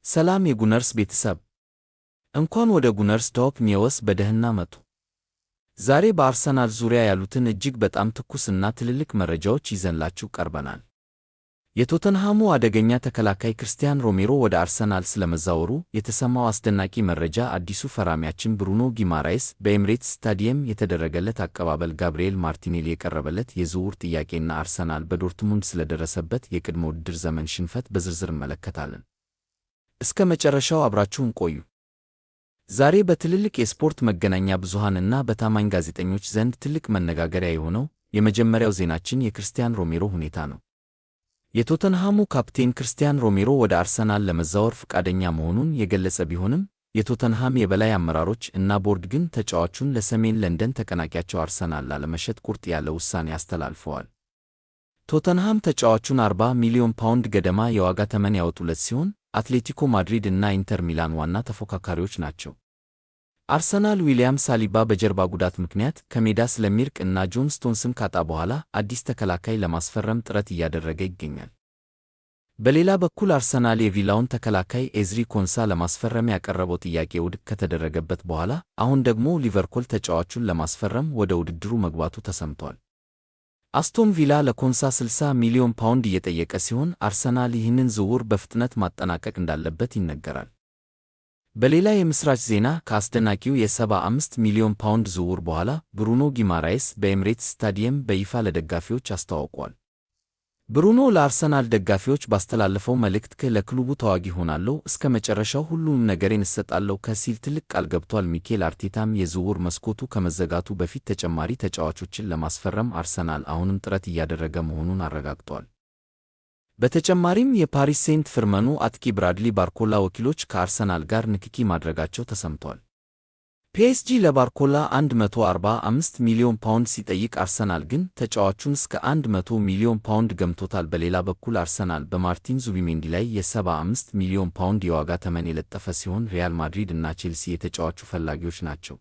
ሰላም የጉነርስ ቤተሰብ፣ እንኳን ወደ ጉነርስ ቶፕ ኒውስ በደህና መጡ። ዛሬ በአርሰናል ዙሪያ ያሉትን እጅግ በጣም ትኩስ እና ትልልቅ መረጃዎች ይዘንላችሁ ቀርበናል። የቶተንሃሙ አደገኛ ተከላካይ ክርስቲያን ሮሜሮ ወደ አርሰናል ስለመዛወሩ የተሰማው አስደናቂ መረጃ፣ አዲሱ ፈራሚያችን ብሩኖ ጊማራይስ በኤምሬትስ ስታዲየም የተደረገለት አቀባበል፣ ጋብርኤል ማርቲኔሊ የቀረበለት የዝውውር ጥያቄና አርሰናል በዶርትሙንድ ስለደረሰበት የቅድመ ውድድር ዘመን ሽንፈት በዝርዝር እንመለከታለን። እስከ መጨረሻው አብራችሁን ቆዩ። ዛሬ በትልልቅ የስፖርት መገናኛ ብዙሃን እና በታማኝ ጋዜጠኞች ዘንድ ትልቅ መነጋገሪያ የሆነው የመጀመሪያው ዜናችን የክርስቲያን ሮሜሮ ሁኔታ ነው። የቶተንሃሙ ካፕቴን ክርስቲያን ሮሜሮ ወደ አርሰናል ለመዛወር ፈቃደኛ መሆኑን የገለጸ ቢሆንም የቶተንሃም የበላይ አመራሮች እና ቦርድ ግን ተጫዋቹን ለሰሜን ለንደን ተቀናቃኛቸው አርሰናል ላለመሸጥ ቁርጥ ያለ ውሳኔ አስተላልፈዋል። ቶተንሃም ተጫዋቹን 40 ሚሊዮን ፓውንድ ገደማ የዋጋ ተመን ያወጡለት ሲሆን አትሌቲኮ ማድሪድ እና ኢንተር ሚላን ዋና ተፎካካሪዎች ናቸው። አርሰናል ዊሊያም ሳሊባ በጀርባ ጉዳት ምክንያት ከሜዳ ስለሚርቅ እና ጆን ስቶንስን ካጣ በኋላ አዲስ ተከላካይ ለማስፈረም ጥረት እያደረገ ይገኛል። በሌላ በኩል አርሰናል የቪላውን ተከላካይ ኤዝሪ ኮንሳ ለማስፈረም ያቀረበው ጥያቄ ውድቅ ከተደረገበት በኋላ አሁን ደግሞ ሊቨርፑል ተጫዋቹን ለማስፈረም ወደ ውድድሩ መግባቱ ተሰምቷል። አስቶን ቪላ ለኮንሳ 60 ሚሊዮን ፓውንድ እየጠየቀ ሲሆን አርሰናል ይህንን ዝውውር በፍጥነት ማጠናቀቅ እንዳለበት ይነገራል። በሌላ የምስራች ዜና ከአስደናቂው የ75 ሚሊዮን ፓውንድ ዝውውር በኋላ ብሩኖ ጊማራይስ በኤምሬትስ ስታዲየም በይፋ ለደጋፊዎች አስተዋውቋል። ብሩኖ ለአርሰናል ደጋፊዎች ባስተላለፈው መልእክት ለክለቡ ተዋጊ ሆናለሁ፣ እስከ መጨረሻው ሁሉንም ነገሬን እሰጣለሁ ሲል ትልቅ ቃል ገብቷል። ሚኬል አርቴታም የዝውውር መስኮቱ ከመዘጋቱ በፊት ተጨማሪ ተጫዋቾችን ለማስፈረም አርሰናል አሁንም ጥረት እያደረገ መሆኑን አረጋግጧል። በተጨማሪም የፓሪስ ሴንት ጀርመኑ አጥቂ ብራድሊ ባርኮላ ወኪሎች ከአርሰናል ጋር ንክኪ ማድረጋቸው ተሰምቷል። ፒኤስጂ ለባርኮላ 145 ሚሊዮን ፓውንድ ሲጠይቅ አርሰናል ግን ተጫዋቹን እስከ 100 ሚሊዮን ፓውንድ ገምቶታል። በሌላ በኩል አርሰናል በማርቲን ዙቢሜንዲ ላይ የ75 ሚሊዮን ፓውንድ የዋጋ ተመን የለጠፈ ሲሆን ሪያል ማድሪድ እና ቼልሲ የተጫዋቹ ፈላጊዎች ናቸው።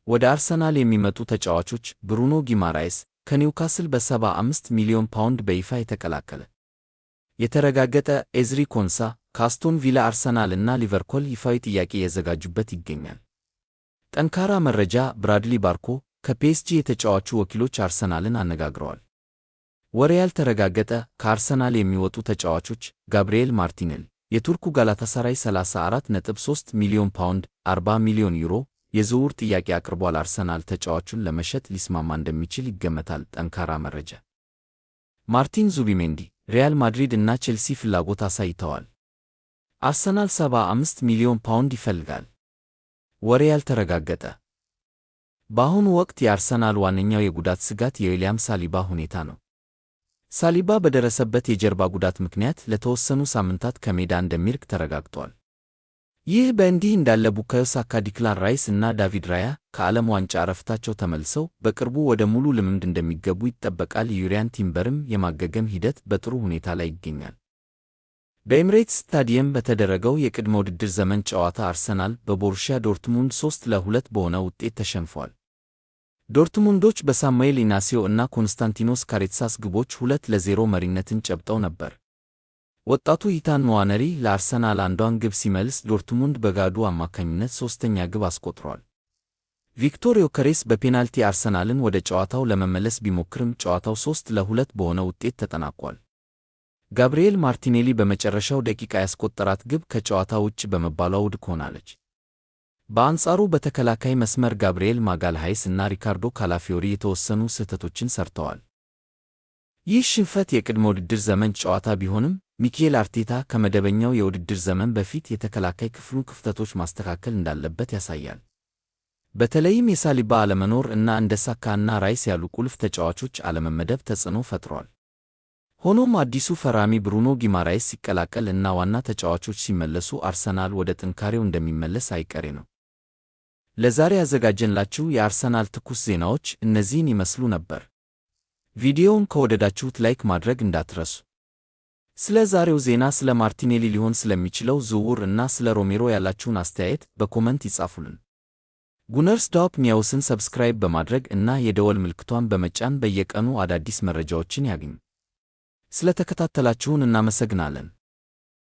ወደ አርሰናል የሚመጡ ተጫዋቾች ብሩኖ ጊማራይስ ከኒውካስል በ75 ሚሊዮን ፓውንድ በይፋ የተቀላቀለ የተረጋገጠ፣ ኤዝሪ ኮንሳ ከአስቶን ቪላ፣ አርሰናል እና ሊቨርፑል ይፋዊ ጥያቄ እያዘጋጁበት ይገኛል። ጠንካራ መረጃ፣ ብራድሊ ባርኮ ከፒኤስጂ የተጫዋቹ ወኪሎች አርሰናልን አነጋግረዋል። ወሬ ያልተረጋገጠ ከአርሰናል የሚወጡ ተጫዋቾች ጋብርኤል ማርቲኔሊ የቱርኩ ጋላታሳራይ 34.3 ሚሊዮን ፓውንድ 40 ሚሊዮን ዩሮ የዝውውር ጥያቄ አቅርቧል። አርሰናል ተጫዋቹን ለመሸጥ ሊስማማ እንደሚችል ይገመታል። ጠንካራ መረጃ፣ ማርቲን ዙቢሜንዲ ሪያል ማድሪድ እና ቼልሲ ፍላጎት አሳይተዋል። አርሰናል 75 ሚሊዮን ፓውንድ ይፈልጋል። ወሬ ያልተረጋገጠ በአሁኑ ወቅት የአርሰናል ዋነኛው የጉዳት ስጋት የዊሊያም ሳሊባ ሁኔታ ነው። ሳሊባ በደረሰበት የጀርባ ጉዳት ምክንያት ለተወሰኑ ሳምንታት ከሜዳ እንደሚርቅ ተረጋግጧል። ይህ በእንዲህ እንዳለ ቡካዮ ሳካ፣ ዲክላን ራይስ እና ዳቪድ ራያ ከዓለም ዋንጫ ዕረፍታቸው ተመልሰው በቅርቡ ወደ ሙሉ ልምምድ እንደሚገቡ ይጠበቃል። ዩሪያን ቲምበርም የማገገም ሂደት በጥሩ ሁኔታ ላይ ይገኛል። በኤምሬትስ ስታዲየም በተደረገው የቅድመ ውድድር ዘመን ጨዋታ አርሰናል በቦሩሺያ ዶርትሙንድ 3-2 በሆነ ውጤት ተሸንፏል። ዶርትሙንዶች በሳሙኤል ኢናሲዮ እና ኮንስታንቲኖስ ካሬትሳስ ግቦች 2-0 መሪነትን ጨብጠው ነበር። ወጣቱ ኢታን ንዋነሪ ለአርሰናል አንዷን ግብ ሲመልስ ዶርትሙንድ በጋዱ አማካኝነት ሦስተኛ ግብ አስቆጥሯል። ቪክቶር ዮከሬስ በፔናልቲ አርሰናልን ወደ ጨዋታው ለመመለስ ቢሞክርም ጨዋታው 3-2 በሆነ ውጤት ተጠናቋል። ጋብርኤል ማርቲኔሊ በመጨረሻው ደቂቃ ያስቆጠራት ግብ ከጨዋታ ውጭ በመባሏ ውድቅ ሆናለች። በአንጻሩ በተከላካይ መስመር ጋብርኤል ማጋልሃይስ እና ሪካርዶ ካላፊዮሪ የተወሰኑ ስህተቶችን ሰርተዋል። ይህ ሽንፈት የቅድመ ውድድር ዘመን ጨዋታ ቢሆንም ሚኬል አርቴታ ከመደበኛው የውድድር ዘመን በፊት የተከላካይ ክፍሉን ክፍተቶች ማስተካከል እንዳለበት ያሳያል። በተለይም የሳሊባ አለመኖር እና እንደ ሳካ እና ራይስ ያሉ ቁልፍ ተጫዋቾች አለመመደብ ተጽዕኖ ፈጥሯል። ሆኖም አዲሱ ፈራሚ ብሩኖ ጊማራይስ ሲቀላቀል እና ዋና ተጫዋቾች ሲመለሱ አርሰናል ወደ ጥንካሬው እንደሚመለስ አይቀሬ ነው። ለዛሬ ያዘጋጀንላችሁ የአርሰናል ትኩስ ዜናዎች እነዚህን ይመስሉ ነበር። ቪዲዮውን ከወደዳችሁት ላይክ ማድረግ እንዳትረሱ። ስለ ዛሬው ዜና፣ ስለ ማርቲኔሊ ሊሆን ስለሚችለው ዝውውር እና ስለ ሮሜሮ ያላችሁን አስተያየት በኮመንት ይጻፉልን። ጉነርስ ቶፕ ኒውስን ሰብስክራይብ በማድረግ እና የደወል ምልክቷን በመጫን በየቀኑ አዳዲስ መረጃዎችን ያግኙ። ስለተከታተላችሁን እናመሰግናለን።